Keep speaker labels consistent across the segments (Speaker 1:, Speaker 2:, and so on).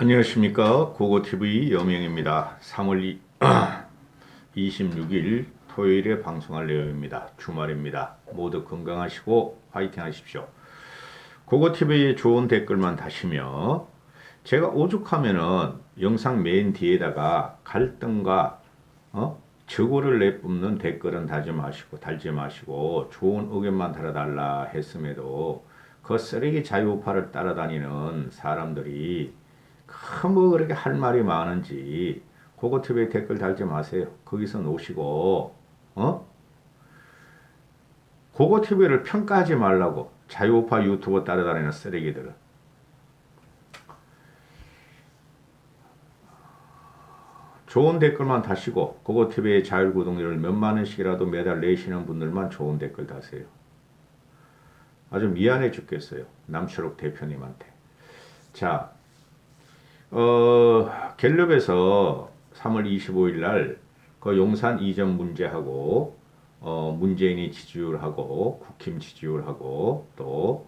Speaker 1: 안녕하십니까. 고고TV 여명입니다. 3월 26일 토요일에 방송할 내용입니다. 주말입니다. 모두 건강하시고 화이팅 하십시오. 고고TV의 좋은 댓글만 다시며 제가 오죽하면은 영상 맨 뒤에다가 갈등과 적어를 내뿜는 댓글은 달지 마시고 좋은 의견만 달아달라 했음에도 그 쓰레기 자유우파를 따라다니는 사람들이 뭐 그렇게 할 말이 많은지 고고TV에 댓글 달지 마세요. 거기서 놓으시고 고고TV를 평가하지 말라고. 자유우파 유튜버 따라다니는 쓰레기들은 좋은 댓글만 다시고 고고TV의 자율구독료를 몇만 원씩이라도 매달 내시는 분들만 좋은 댓글 다세요. 아주 미안해 죽겠어요. 남초록 대표님한테. 자, 갤럽에서 3월 25일 날 그 용산 이전 문제하고 문재인이 지지율하고 국힘 지지율하고 또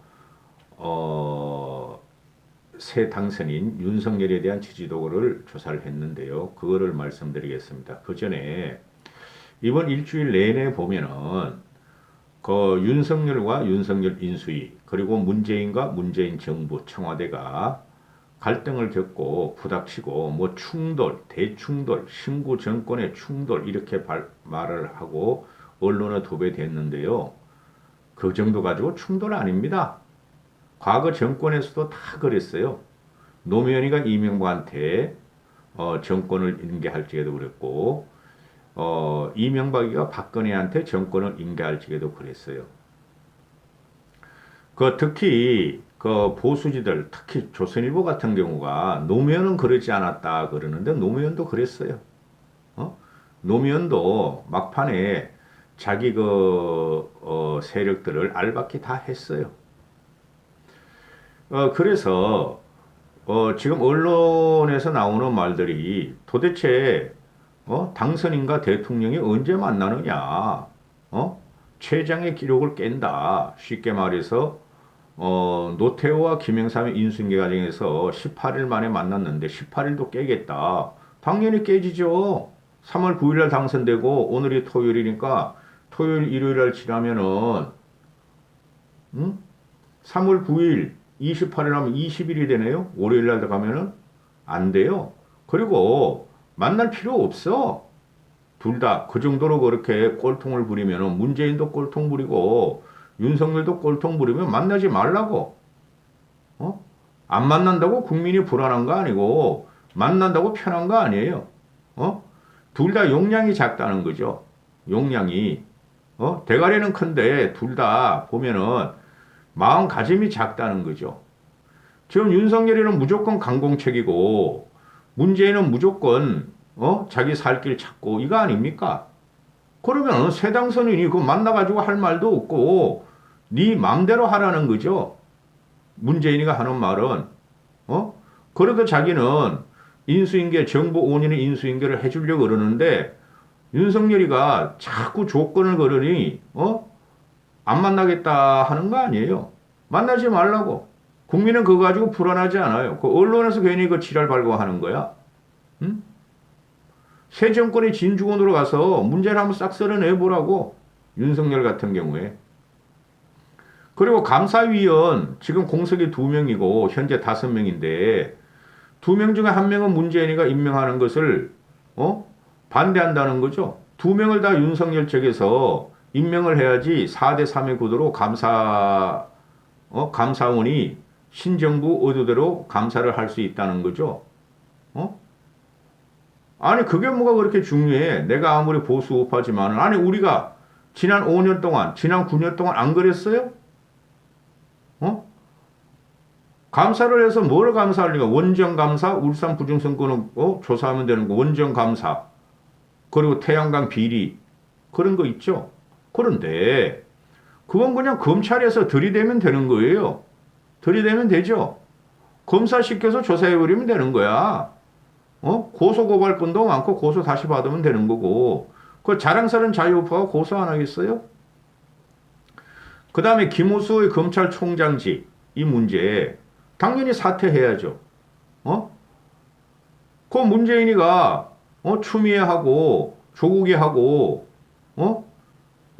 Speaker 1: 새 당선인 윤석열에 대한 지지도를 조사를 했는데요. 그거를 말씀드리겠습니다. 그 전에 이번 일주일 내내 보면은 그 윤석열과 윤석열 인수위 그리고 문재인과 문재인 정부 청와대가 갈등을 겪고 부닥치고 뭐 충돌, 대충돌, 신구 정권의 충돌 이렇게 말을 하고 언론에 도배됐는데요. 그 정도 가지고 충돌 아닙니다. 과거 정권에서도 다 그랬어요. 노무현이가 이명박한테 정권을 인계할 적에도 그랬고 이명박이가 박근혜한테 정권을 인계할 적에도 그랬어요. 특히 그 보수지들, 특히 조선일보 같은 경우가 노무현은 그러지 않았다 그러는데 노무현도 그랬어요. 노무현도 막판에 자기 세력들을 알박기 다 했어요. 그래서 지금 언론에서 나오는 말들이 도대체 당선인과 대통령이 언제 만나느냐, 최장의 기록을 깬다. 쉽게 말해서 노태우와 김영삼의 인수인계 과정에서 18일 만에 만났는데 18일도 깨겠다. 당연히 깨지죠. 3월 9일날 당선되고 오늘이 토요일이니까 토요일, 일요일날 지나면은 3월 9일, 28일 하면 20일이 되네요. 월요일날 가면은 안 돼요. 그리고 만날 필요 없어. 둘 다 그 정도로 그렇게 꼴통을 부리면은 문재인도 꼴통 부리고 윤석열도 꼴통 부리면 만나지 말라고. 안 만난다고 국민이 불안한 거 아니고 만난다고 편한 거 아니에요. 둘 다 용량이 작다는 거죠. 용량이. 대가리는 큰데 둘 다 보면은 마음가짐이 작다는 거죠. 지금 윤석열이는 무조건 강공책이고 문재인은 무조건 자기 살 길 찾고 이거 아닙니까? 그러면 새 당선인이 그 만나가지고 할 말도 없고 네 맘대로 하라는 거죠. 문재인이가 하는 말은 그래도 자기는 인수인계 정부 5년의 인수인계를 해주려고 그러는데 윤석열이가 자꾸 조건을 걸으니 안 만나겠다 하는 거 아니에요. 만나지 말라고. 국민은 그거 가지고 불안하지 않아요. 그 언론에서 괜히 그 지랄 발광하는 거야. 응? 새 정권의 진주권으로 가서 문제를 한번 싹 썰어내보라고. 윤석열 같은 경우에. 그리고 감사위원 지금 공석이 2명이고 현재 5명인데 2명 중에 1명은 문재인이가 임명하는 것을 반대한다는 거죠. 2명을 다 윤석열 측에서 임명을 해야지 4대 3의 구도로 감사원이 신정부 의도대로 감사를 할 수 있다는 거죠. 아니 그게 뭐가 그렇게 중요해. 내가 아무리 보수 우파지만은 아니 우리가 지난 5년 동안 지난 9년 동안 안 그랬어요? 감사를 해서 뭘 감사하려니까 원정감사 울산 부중선거는 조사하면 되는 거 원정감사 그리고 태양광 비리 그런 거 있죠. 그런데 그건 그냥 검찰에서 들이대면 되는 거예요. 들이대면 되죠. 검사시켜서 조사해버리면 되는 거야. 고소고발건도 많고 고소 다시 받으면 되는 거고. 그 자랑스러운 자유우파가 고소 안 하겠어요? 그 다음에 김호수의 검찰총장직 이 문제 당연히 사퇴해야죠. 그 문재인이가 추미애하고 조국이하고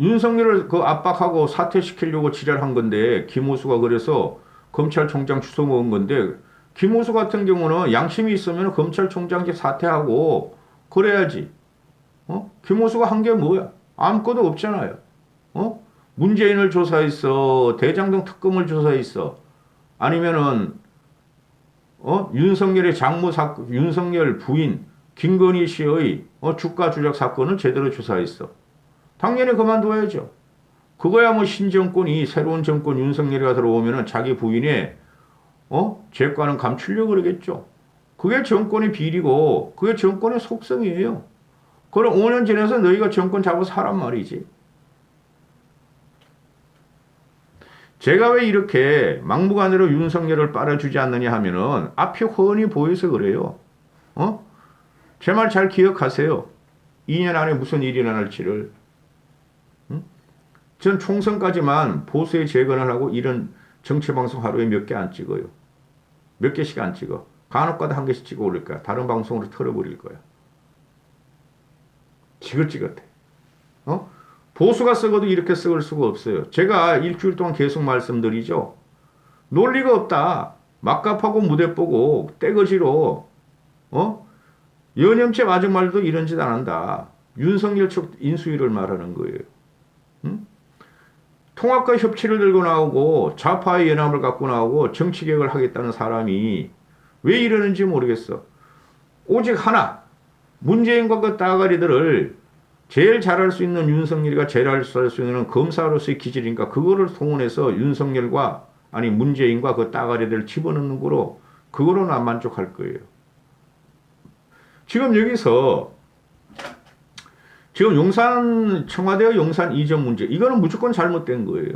Speaker 1: 윤석열을 그 압박하고 사퇴시키려고 지랄한 건데 김호수가 그래서 검찰총장 주워 먹은 건데 김호수 같은 경우는 양심이 있으면 검찰총장직 사퇴하고 그래야지. 김호수가 한 게 뭐야? 아무것도 없잖아요. 문재인을 조사했어. 대장동 특검을 조사했어. 아니면은 윤석열의 장모 사건, 윤석열 부인 김건희 씨의 주가 조작 사건을 제대로 조사했어. 당연히 그만둬야죠. 그거야 뭐 신정권이 새로운 정권 윤석열이가 들어오면은 자기 부인의 죄과는 감추려고 그러겠죠. 그게 정권의 비리고 그게 정권의 속성이에요. 그럼 5년 지나서 너희가 정권 잡아서 하란 말이지. 제가 왜 이렇게 막무가내로 윤석열을 빨아주지 않느냐 하면은 앞이 훤히 보여서 그래요. 제 말 잘 기억하세요. 2년 안에 무슨 일이 일어날지를. 전 총선까지만 보수에 재건을 하고 이런 정치방송 하루에 몇 개 안 찍어요. 몇 개씩 안 찍어. 간혹가다 한 개씩 찍어 올릴 거야. 다른 방송으로 털어버릴 거야. 지긋지긋해. 보수가 쓰고도 이렇게 썩을 수가 없어요. 제가 일주일 동안 계속 말씀드리죠. 논리가 없다. 막갑하고 무대 보고 떼거지로 연염체 맞은 말도 이런 짓 안 한다. 윤석열 측 인수위를 말하는 거예요. 통합과 협치를 들고 나오고 좌파의 연합을 갖고 나오고 정치개혁을 하겠다는 사람이 왜 이러는지 모르겠어. 오직 하나, 문재인과 그 따가리들을 제일 잘할 수 있는 윤석열이가 제일 잘할 수 있는 검사로서의 기질이니까 그거를 동원해서 윤석열과 아니 문재인과 그 따가리들을 집어넣는 거로 그거로는 안 만족할 거예요. 지금 여기서 지금 용산 청와대와 용산 이전 문제 이거는 무조건 잘못된 거예요.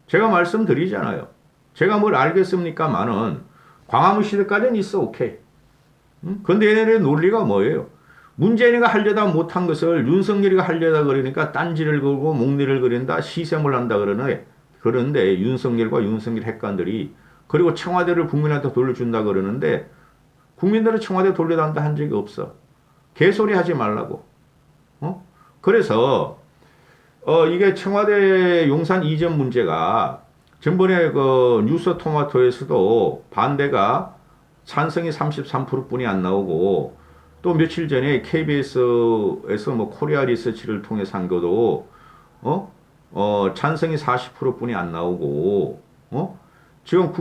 Speaker 1: 제가 말씀드리잖아요. 제가 뭘 알겠습니까만은 광화문 시대까지는 있어 오케이. 근데 얘네들의 논리가 뭐예요? 문재인이가 하려다 못한 것을 윤석열이가 하려다 그러니까 딴지를 걸고 목리를 그린다 시샘을 한다 그러네. 그런데 윤석열과 윤석열 핵관들이 그리고 청와대를 국민한테 돌려준다 그러는데 국민들은 청와대 돌려단다 한 적이 없어. 개소리 하지 말라고. 그래서 이게 청와대 용산 이전 문제가 전번에 그 뉴스토마토에서도 반대가 찬성이 33%뿐이 안 나오고 또 며칠 전에 KBS에서 뭐 코리아 리서치를 통해서 한 것도 찬성이 40%뿐이 안 나오고 지금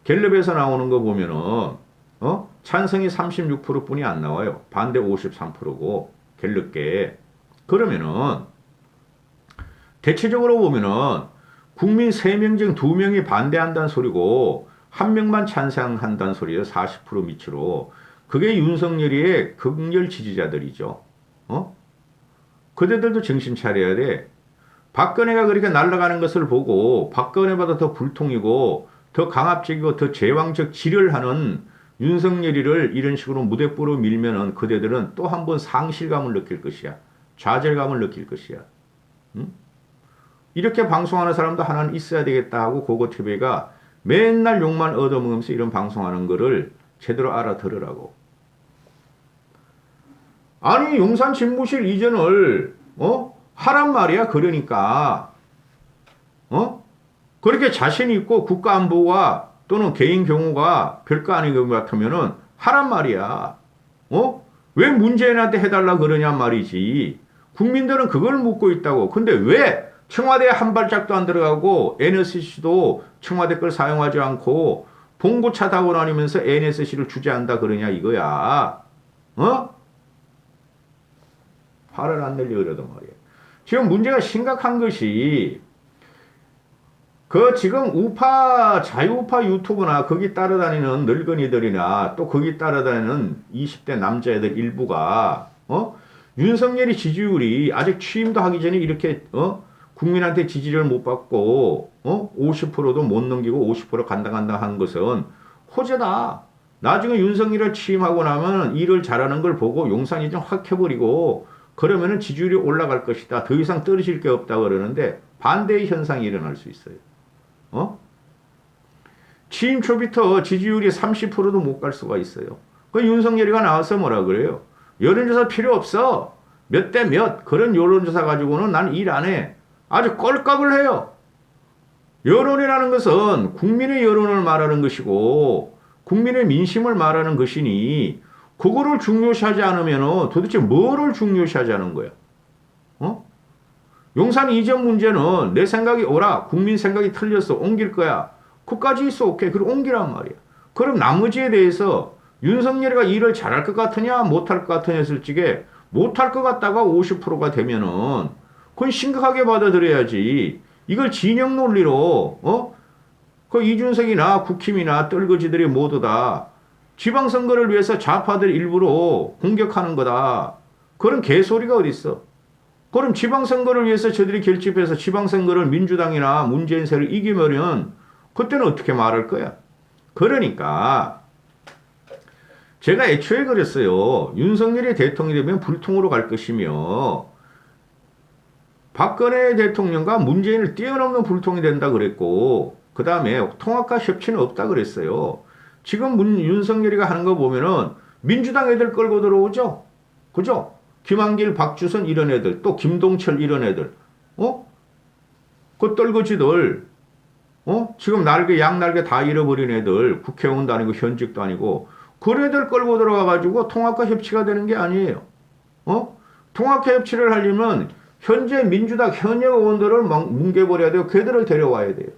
Speaker 1: 갤럽에서 나오는 거 보면은 찬성이 36%뿐이 안 나와요. 반대 53%고 갤럽계. 그러면은 대체적으로 보면은 국민 3명 중 2명이 반대한다는 소리고 1명만 찬성한다는 소리예요. 40% 밑으로. 그게 윤석열이의 극렬 지지자들이죠. 그대들도 정신 차려야 돼. 박근혜가 그렇게 날아가는 것을 보고 박근혜보다 더 불통이고 더 강압적이고 더 제왕적 지를 하는 윤석열이를 이런 식으로 무대뽀로 밀면은 그대들은 또 한 번 상실감을 느낄 것이야. 좌절감을 느낄 것이야. 이렇게 방송하는 사람도 하나는 있어야 되겠다 하고 고고TV가 맨날 욕만 얻어먹으면서 이런 방송하는 거를 제대로 알아들으라고. 아니 용산 집무실 이전을 하란 말이야. 그러니까 그렇게 자신 있고 국가안보가 또는 개인 경우가 별거 아닌 것 같으면은 하란 말이야. 왜 문재인한테 해달라 그러냐 말이지. 국민들은 그걸 묻고 있다고. 근데 왜 청와대에 한 발짝도 안 들어가고 NSC도 청와대 걸 사용하지 않고 봉고차 타고 다니면서 NSC를 주재한다 그러냐 이거야. 화를 안 내려 그러단 말이야. 지금 문제가 심각한 것이 지금 자유우파 유튜브나 거기 따라다니는 늙은이들이나 또 거기 따라다니는 20대 남자애들 일부가 윤석열이 지지율이 아직 취임도 하기 전에 이렇게 국민한테 지지를 못 받고 50%도 못 넘기고 50% 간다 한 것은 호재다. 나중에 윤석열을 취임하고 나면 일을 잘하는 걸 보고 용산이 좀 확 해버리고 그러면은 지지율이 올라갈 것이다. 더 이상 떨어질 게 없다 그러는데 반대의 현상이 일어날 수 있어요. 취임 초부터 지지율이 30%도 못 갈 수가 있어요. 그 윤석열이가 나와서 뭐라 그래요? 여론조사 필요 없어. 몇 대 몇. 그런 여론조사 가지고는 난 일 안 해. 아주 꼴값을 해요. 여론이라는 것은 국민의 여론을 말하는 것이고 국민의 민심을 말하는 것이니 그거를 중요시하지 않으면 도대체 뭐를 중요시하자는 거야? 어? 용산 이전 문제는 내 생각이 옳아. 국민 생각이 틀렸어. 옮길 거야. 그까지 있어. 오케이. 그리고 옮기란 말이야. 그럼 나머지에 대해서 윤석열이가 일을 잘할 것 같으냐 못할 것 같으냐 했을 적에 못할 것 같다가 50%가 되면은 그건 심각하게 받아들여야지. 이걸 진영 논리로 그 이준석이나 국힘이나 떨거지들이 모두 다 지방선거를 위해서 좌파들 일부러 공격하는 거다. 그런 개소리가 어디 있어? 그럼 지방선거를 위해서 저들이 결집해서 지방선거를 민주당이나 문재인 세를 이기면 그때는 어떻게 말할 거야? 그러니까 제가 애초에 그랬어요. 윤석열이 대통령이 되면 불통으로 갈 것이며 박근혜 대통령과 문재인을 뛰어넘는 불통이 된다 그랬고 그 다음에 통합과 협치는 없다 그랬어요. 지금 윤석열이가 하는 거 보면은 민주당 애들 끌고 들어오죠. 그죠? 김한길, 박주선 이런 애들, 또 김동철 이런 애들, 그 떨거지들, 지금 날개, 양날개 다 잃어버린 애들, 국회의원도 아니고 현직도 아니고, 그런 애들 끌고 들어가가지고 통합과 협치가 되는 게 아니에요. 통합과 협치를 하려면 현재 민주당 현역 의원들을 막 뭉개버려야 돼요. 걔들을 데려와야 돼요.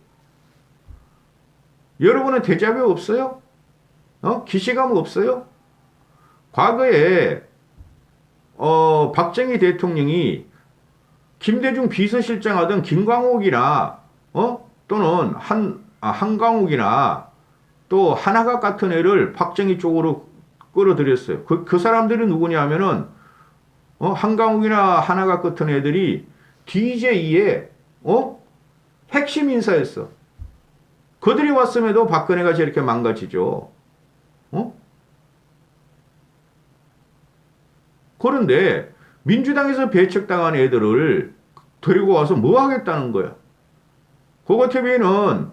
Speaker 1: 여러분은 대자뷰 없어요? 기시감 없어요? 과거에 박정희 대통령이 김대중 비서실장 하던 김광옥이나 또는 한광욱이나 또 한화각 같은 애를 박정희 쪽으로 끌어들였어요. 그 사람들이 누구냐 하면은 한광욱이나 한화각 같은 애들이 DJ의 핵심 인사였어. 그들이 왔음에도 박근혜가 저렇게 망가지죠. 그런데 민주당에서 배척당한 애들을 데리고 와서 뭐 하겠다는 거야? 고고TV는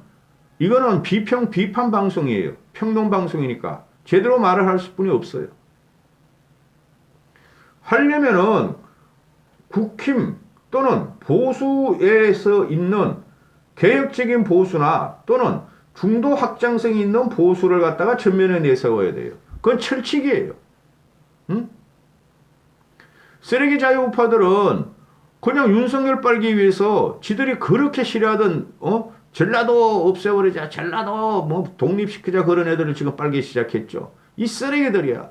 Speaker 1: 이거는 비판 방송이에요. 평론 방송이니까 제대로 말을 할 수뿐이 없어요. 하려면은 국힘 또는 보수에서 있는 개혁적인 보수나 또는 중도 확장성이 있는 보수를 갖다가 전면에 내세워야 돼요. 그건 철칙이에요. 응? 쓰레기 자유우파들은 그냥 윤석열 빨기 위해서 지들이 그렇게 싫어하던 전라도 없애버리자, 전라도 뭐 독립시키자 그런 애들을 지금 빨기 시작했죠. 이 쓰레기들이야.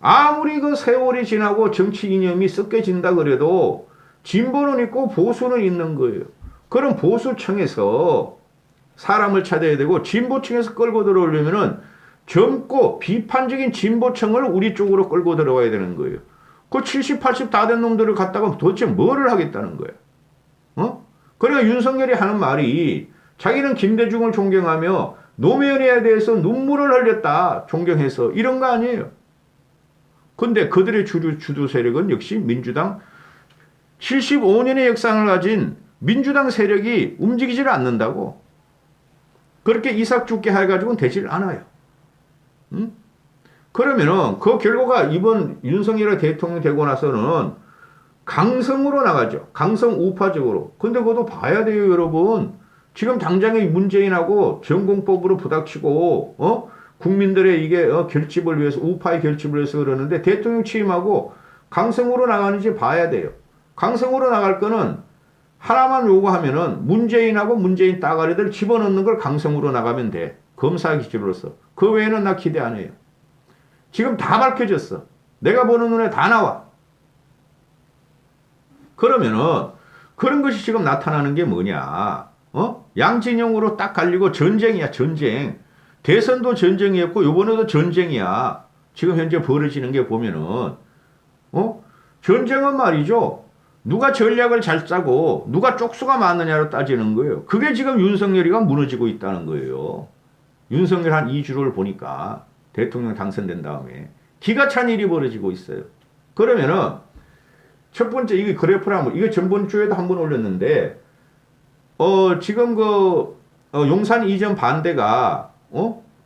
Speaker 1: 아무리 그 세월이 지나고 정치 이념이 섞여진다 그래도 진보는 있고 보수는 있는 거예요. 그럼 보수층에서 사람을 찾아야 되고 진보층에서 끌고 들어오려면은 젊고 비판적인 진보층을 우리 쪽으로 끌고 들어와야 되는 거예요. 그 70, 80 다 된 놈들을 갖다가 도대체 뭐를 하겠다는 거야? 그러니까 윤석열이 하는 말이 자기는 김대중을 존경하며 노무현에 대해서 눈물을 흘렸다. 존경해서. 이런 거 아니에요. 근데 그들의 주류 세력은 역시 민주당 75년의 역사를 가진 민주당 세력이 움직이지를 않는다고. 그렇게 이삭 죽게 해가지고는 되질 않아요. 그러면은 그 결과가 이번 윤석열 대통령 되고 나서는 강성으로 나가죠. 강성 우파적으로. 근데 그것도 봐야 돼요, 여러분. 지금 당장에 문재인하고 전공법으로 부닥치고 국민들의 이게 결집을 위해서 우파의 결집을 위해서 그러는데 대통령 취임하고 강성으로 나가는지 봐야 돼요. 강성으로 나갈 거는 하나만 요구하면은 문재인하고 문재인 따가리들 집어넣는 걸 강성으로 나가면 돼. 검사 기준으로서. 그 외에는 나 기대 안 해요. 지금 다 밝혀졌어. 내가 보는 눈에 다 나와. 그러면은 그런 것이 지금 나타나는 게 뭐냐? 양진영으로 딱 갈리고 전쟁이야, 전쟁. 대선도 전쟁이었고 요번에도 전쟁이야. 지금 현재 벌어지는 게 보면은 전쟁은 말이죠. 누가 전략을 잘 짜고 누가 쪽수가 많느냐로 따지는 거예요. 그게 지금 윤석열이가 무너지고 있다는 거예요. 윤석열 한 2주를 보니까 대통령 당선된 다음에 기가 찬 일이 벌어지고 있어요. 그러면은 첫 번째 이게 그래프를 한번 이거 전번 주에도 한번 올렸는데 지금 용산 이전 반대가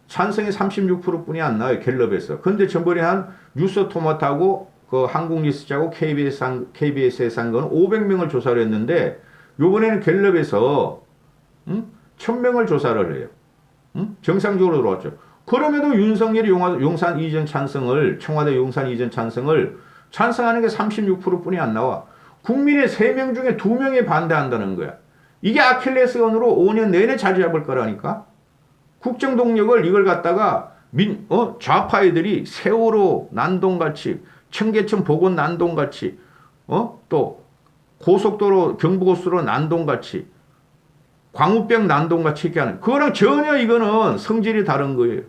Speaker 1: 찬성이 36%뿐이 안 나와요. 갤럽에서. 근데 전번에 한 뉴스토마토하고 그 한국리서치하고 KBS에서 한 거는 500명을 조사를 했는데 요번에는 갤럽에서 1000명을 조사를 해요. 정상적으로 들어왔죠. 그럼에도 윤석열이 용산 이전 찬성을 청와대 용산 이전 찬성을 찬성하는 게 36%뿐이 안 나와. 국민의 3명 중에 2명이 반대한다는 거야. 이게 아킬레스건으로 5년 내내 자리 잡을 거라니까. 국정 동력을 이걸 갖다가 좌파 애들이 세월호 난동같이 청계천 복원 난동같이 또 고속도로 경부고속도로 난동같이 광우병 난동같이 이렇게 하는 그거랑 전혀 이거는 성질이 다른 거예요.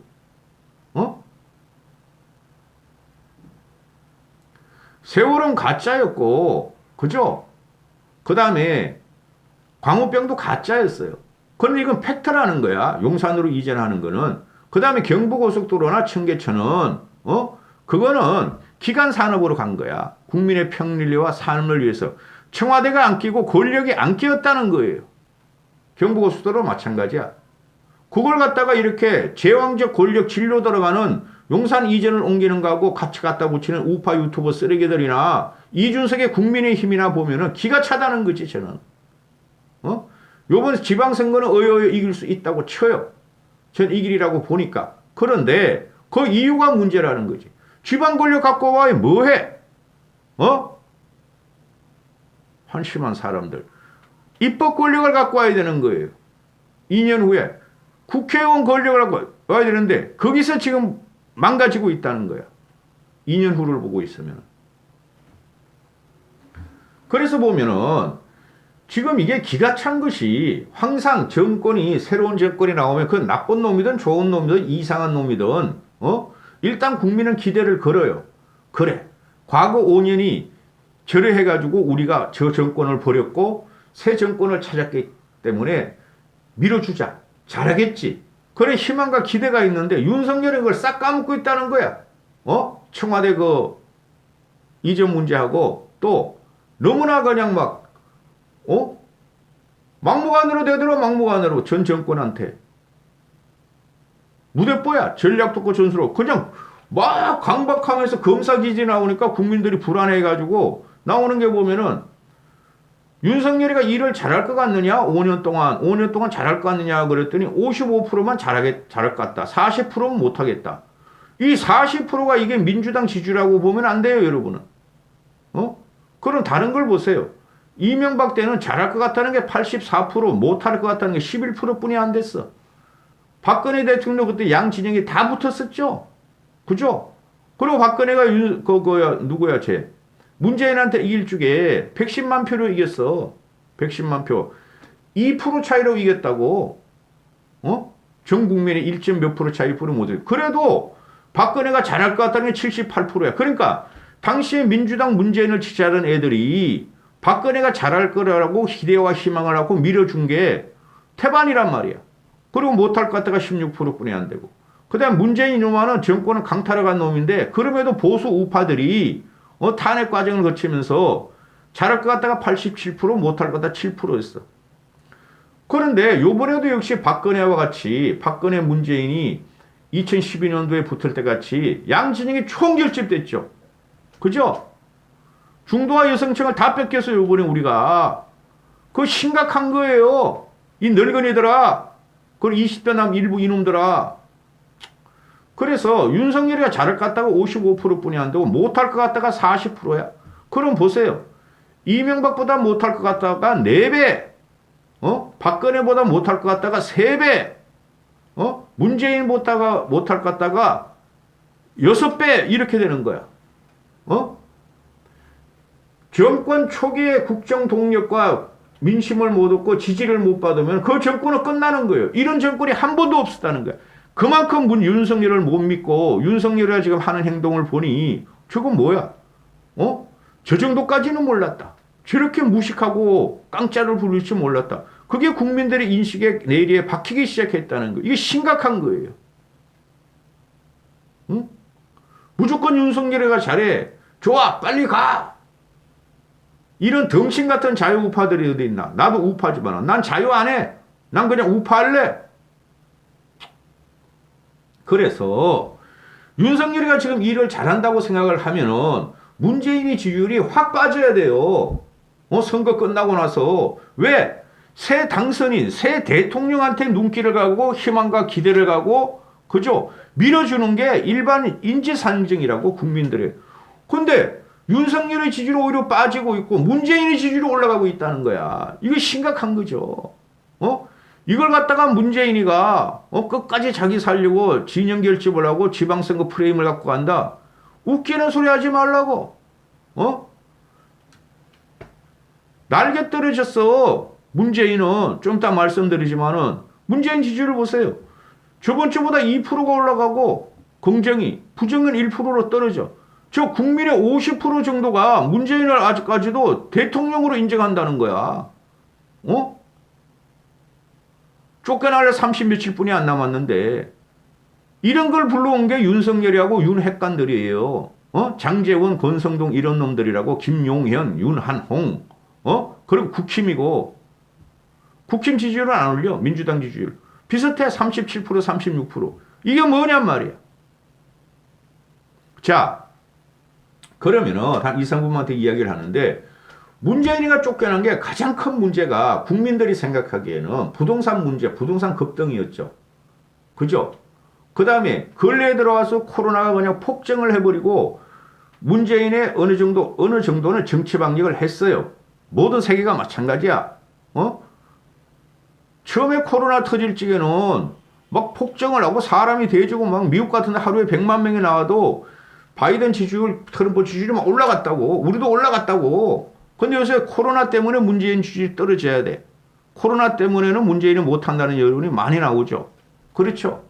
Speaker 1: 세월호는 가짜였고 그죠? 그 다음에 광우병도 가짜였어요. 그런데 이건 팩트라는 거야. 용산으로 이전하는 거는. 그 다음에 경부고속도로나 청계천은 그거는 기간 산업으로 간 거야. 국민의 편리와 삶을 위해서. 청와대가 안 끼고 권력이 안 끼었다는 거예요. 경부고속도로 마찬가지야. 그걸 갖다가 이렇게 제왕적 권력 진로 들어가는 용산 이전을 옮기는 거하고 같이 갖다 붙이는 우파 유튜버 쓰레기들이나 이준석의 국민의힘이나 보면은 기가 차다는 거지, 저는. 요번 지방선거는 어여여 이길 수 있다고 쳐요. 전 이길이라고 보니까. 그런데 그 이유가 문제라는 거지. 지방 권력 갖고 와야 뭐해? 한심한 사람들. 입법 권력을 갖고 와야 되는 거예요. 2년 후에. 국회의원 권력을 갖고 와야 되는데 거기서 지금 망가지고 있다는 거야. 2년 후를 보고 있으면. 그래서 보면은 지금 이게 기가 찬 것이 항상 정권이 새로운 정권이 나오면 그 나쁜 놈이든 좋은 놈이든 이상한 놈이든 일단 국민은 기대를 걸어요. 그래. 과거 5년이 저래해가지고 우리가 저 정권을 버렸고 새 정권을 찾았기 때문에 밀어주자. 잘하겠지. 그래 희망과 기대가 있는데 윤석열이 그걸 싹 까먹고 있다는 거야. 청와대 그 이전 문제하고 또 너무나 그냥 막 막무가내로 되더라 막무가내로 전 정권한테. 무대뽀야. 전략도 없고 전술로 그냥 막 강박하면서 검사 기지 나오니까 국민들이 불안해가지고 나오는 게 보면은 윤석열이가 일을 잘할 것 같느냐? 5년 동안 잘할 것 같느냐? 그랬더니 55%만 잘할 것 같다. 40%는 못하겠다. 이 40%가 이게 민주당 지지라고 보면 안 돼요, 여러분은. 그럼 다른 걸 보세요. 이명박 때는 잘할 것 같다는 게 84%, 못할 것 같다는 게 11%뿐이 안 됐어. 박근혜 대통령 그때 양 진영이 다 붙었었죠. 그죠? 그리고 박근혜가 누구야, 쟤. 문재인한테 이길 쪽에 110만 표로 이겼어. 110만 표. 2% 차이로 이겼다고. 전 국민의 1점 몇 프로 차이로 못 이겼어. 그래도 박근혜가 잘할 것 같다는 게 78%야. 그러니까 당시에 민주당 문재인을 지지하던 애들이 박근혜가 잘할 거라고 기대와 희망을 하고 밀어준 게 태반이란 말이야. 그리고 못할 것 같다가 16%뿐이 안 되고. 그 다음 문재인 이놈은 정권은 강탈해간 놈인데 그럼에도 보수 우파들이 탄핵 과정을 거치면서 잘할 것 같다가 87%, 못할 것 같다 7%였어. 그런데 요번에도 역시 박근혜와 같이 박근혜 문재인이 2012년도에 붙을 때 같이 양진영이 총결집됐죠. 그죠? 중도와 여성층을 다 뺏겼어요. 요번에 우리가. 그거 심각한 거예요. 이 늙은이들아. 그리고 20대 남 일부 이놈들아. 그래서 윤석열이가 잘할 것 같다가 55%뿐이 안 되고 못할 것 같다가 40%야. 그럼 보세요. 이명박보다 못할 것 같다가 4배. 박근혜보다 못할 것 같다가 3배. 문재인보다 못할 것 같다가 6배 이렇게 되는 거야. 정권 초기에 국정 동력과 민심을 못 얻고 지지를 못 받으면 그 정권은 끝나는 거예요. 이런 정권이 한 번도 없었다는 거야. 그만큼 윤석열을 못 믿고 윤석열이 지금 하는 행동을 보니 저건 뭐야? 저 정도까지는 몰랐다. 저렇게 무식하고 깡짜를 부릴 줄 몰랐다. 그게 국민들의 인식에 내리에 박히기 시작했다는 거. 이게 심각한 거예요. 응? 무조건 윤석열이가 잘해. 좋아, 빨리 가. 이런 덩신 같은 자유 우파들이 어디 있나? 나도 우파지만 난 자유 안 해. 난 그냥 우파할래. 그래서 윤석열이가 지금 일을 잘한다고 생각을 하면은 문재인의 지지율이 확 빠져야 돼요. 선거 끝나고 나서. 왜? 새 당선인, 새 대통령한테 눈길을 가고 희망과 기대를 가고, 그죠? 밀어주는 게 일반 인지상정이라고, 국민들의. 근데 윤석열의 지지율이 오히려 빠지고 있고 문재인의 지지율이 올라가고 있다는 거야. 이거 심각한 거죠. 이걸 갖다가 문재인이가 끝까지 자기 살려고 진영 결집을 하고 지방선거 프레임을 갖고 간다. 웃기는 소리 하지 말라고. 날개 떨어졌어. 문재인은 좀 이따 말씀드리지만은 문재인 지지율을 보세요. 저번 주보다 2%가 올라가고 긍정이, 부정은 1%로 떨어져. 저 국민의 50% 정도가 문재인을 아직까지도 대통령으로 인정한다는 거야. 쫓겨날 30 며칠 뿐이 안 남았는데 이런 걸 불러온 게 윤석열이하고 윤핵관들이에요. 장제원, 권성동 이런 놈들이라고. 김용현, 윤한홍, 그리고 국힘이고. 국힘 지지율은 안 올려. 민주당 지지율 비슷해. 37%, 36%. 이게 뭐냔 말이야. 자, 그러면은 한 2, 3분한테 이야기를 하는데, 문재인이가 쫓겨난 게 가장 큰 문제가 국민들이 생각하기에는 부동산 문제, 부동산 급등이었죠. 그죠? 그 다음에 근래에 들어와서 코로나가 그냥 폭증을 해버리고 문재인의 어느 정도는 정치 방역을 했어요. 모든 세계가 마찬가지야. 처음에 코로나 터질 적에는 막 폭증을 하고 사람이 대주고 막 미국 같은 데 하루에 100만 명이 나와도 바이든 지지율, 트럼프 지지율이 막 올라갔다고. 우리도 올라갔다고. 근데 요새 코로나 때문에 문재인 지지율이 떨어져야 돼. 코로나 때문에는 문재인이 못한다는 여론이 많이 나오죠. 그렇죠?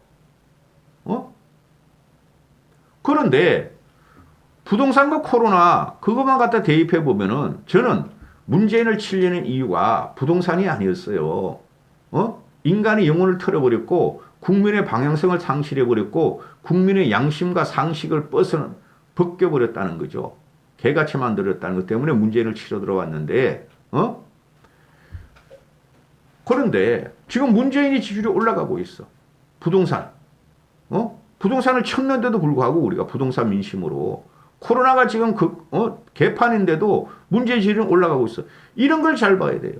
Speaker 1: 그런데 부동산과 코로나 그것만 갖다 대입해 보면은 저는 문재인을 치려는 이유가 부동산이 아니었어요. 인간의 영혼을 털어버렸고 국민의 방향성을 상실해버렸고 국민의 양심과 상식을 벗겨버렸다는 거죠. 개같이 만들었다는 것 때문에 문재인을 치러 들어왔는데, 그런데 지금 문재인이 지지율이 올라가고 있어. 부동산. 부동산을 쳤는데도 불구하고 우리가 부동산 민심으로 코로나가 지금 개판인데도 문재인 지지율은 올라가고 있어. 이런 걸 잘 봐야 돼요.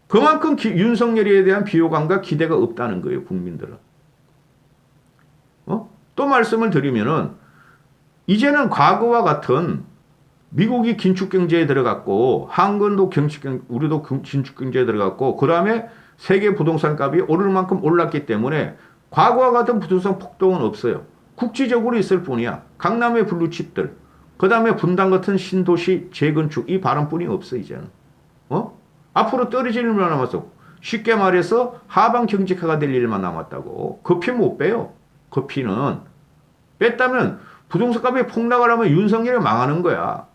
Speaker 1: 그만큼 윤석열에 대한 비호감과 기대가 없다는 거예요, 국민들은. 또 말씀을 드리면은 이제는 과거와 같은 미국이 긴축경제에 들어갔고 한국도 우리도 긴축경제에 들어갔고 그 다음에 세계 부동산 값이 오를 만큼 올랐기 때문에 과거와 같은 부동산 폭동은 없어요. 국지적으로 있을 뿐이야. 강남의 블루칩들, 그 다음에 분당 같은 신도시 재건축 이 바람뿐이 없어 이제는. 앞으로 떨어질 일만 남았어. 쉽게 말해서 하방 경직화가 될 일만 남았다고. 급히 못 빼요. 급히는 뺐다면 부동산 값이 폭락을 하면 윤석열이 망하는 거야.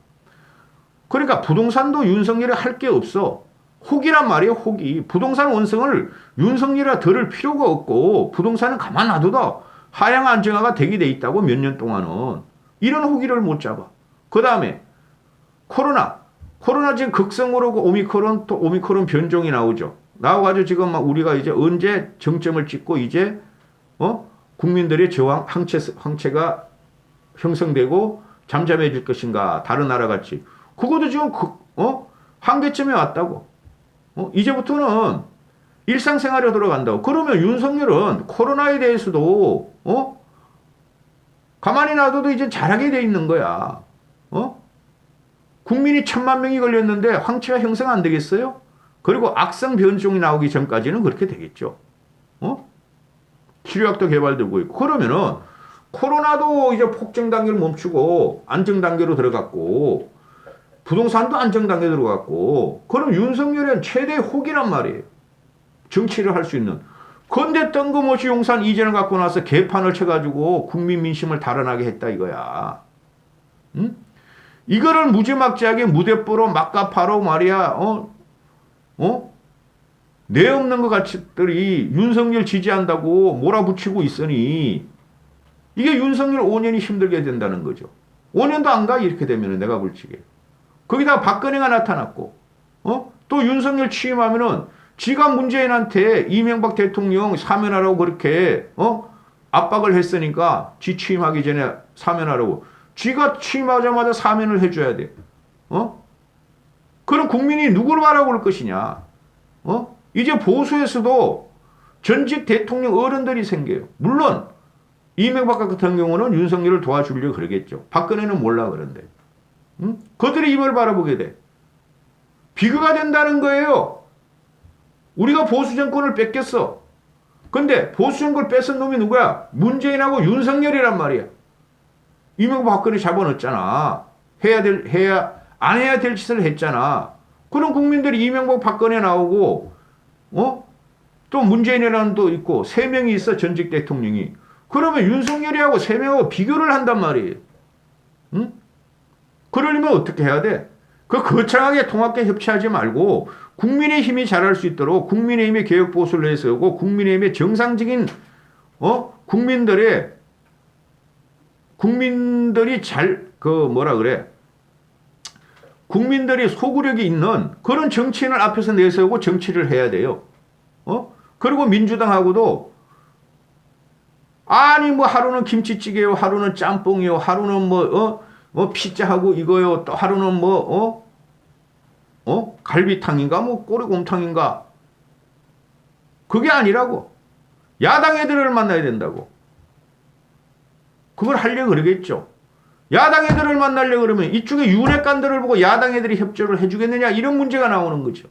Speaker 1: 그러니까 부동산도 윤석열이 할 게 없어. 혹이란 말이에요, 혹이. 부동산 원성을 윤석열이라 들을 필요가 없고 부동산은 가만 놔둬도 하향 안정화가 되게 돼 있다고 몇 년 동안은. 이런 호기를 못 잡아. 그 다음에 코로나 지금 극성으로 오미크론 또 오미크론 변종이 나오죠. 나와가지고 지금 막 우리가 이제 언제 정점을 찍고 이제 국민들의 저항 항체가 형성되고 잠잠해질 것인가. 다른 나라 같이. 그것도 지금 한계점에 왔다고. 이제부터는 일상생활에 들어간다고. 그러면 윤석열은 코로나에 대해서도 가만히 놔둬도 이제 잘하게 돼 있는 거야. 국민이 1,000만 명이 걸렸는데 황체가 형성 안 되겠어요? 그리고 악성 변종이 나오기 전까지는 그렇게 되겠죠. 치료약도 개발되고 있고. 그러면은 코로나도 이제 폭증 단계를 멈추고 안정 단계로 들어갔고 부동산도 안정 단계에 들어갔고. 그럼 윤석열은 최대 혹이란 말이에요. 정치를 할 수 있는. 근데 뜬금없이 용산 이전을 갖고 나서 개판을 쳐가지고 국민 민심을 달아나게 했다 이거야. 이거를 무지막지하게 무대뽀로 막가파로 말이야. 내 없는 것 같이들이 윤석열 지지한다고 몰아붙이고 있으니 이게 윤석열 5년이 힘들게 된다는 거죠. 5년도 안 가 이렇게 되면 내가 볼지게. 거기다가 박근혜가 나타났고 또 윤석열 취임하면은 지가 문재인한테 이명박 대통령 사면하라고 그렇게 압박을 했으니까 지 취임하기 전에 사면하라고. 쥐가 취임하자마자 사면을 해줘야 돼. 그럼 국민이 누구를 바라볼 것이냐? 이제 보수에서도 전직 대통령 어른들이 생겨요. 물론 이명박 같은 경우는 윤석열을 도와주려고 그러겠죠. 박근혜는 몰라 그런데. 그들의 입을 바라보게 돼. 비교가 된다는 거예요. 우리가 보수 정권을 뺏겼어. 근데 보수 정권을 뺏은 놈이 누구야? 문재인하고 윤석열이란 말이야. 이명박 박근혜 잡아넣었잖아. 안 해야 될 짓을 했잖아. 그럼 국민들이 이명박 박근혜 나오고, 또 문재인이라는 또 있고, 세 명이 있어, 전직 대통령이. 그러면 윤석열이하고 세 명하고 비교를 한단 말이에요. 응? 그러려면 어떻게 해야 돼? 그 거창하게 통합계 협치하지 말고, 국민의힘이 잘할 수 있도록 국민의힘의 개혁 보수를 내세우고, 국민의힘의 정상적인, 국민들이 국민들이 소구력이 있는 그런 정치인을 앞에서 내세우고 정치를 해야 돼요. 그리고 민주당하고도 아니 뭐 하루는 김치찌개요, 하루는 짬뽕이요, 하루는 피자하고 이거요, 또 하루는 갈비탕인가 뭐 꼬리곰탕인가. 그게 아니라고. 야당 애들을 만나야 된다고. 그걸 하려고 그러겠죠. 야당 애들을 만나려고 그러면 이쪽에 윤핵관들을 보고 야당 애들이 협조를 해주겠느냐 이런 문제가 나오는 거죠.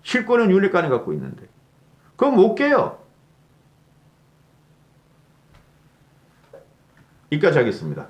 Speaker 1: 실권은 윤핵관이 갖고 있는데. 그건 못 깨요. 여기까지 하겠습니다.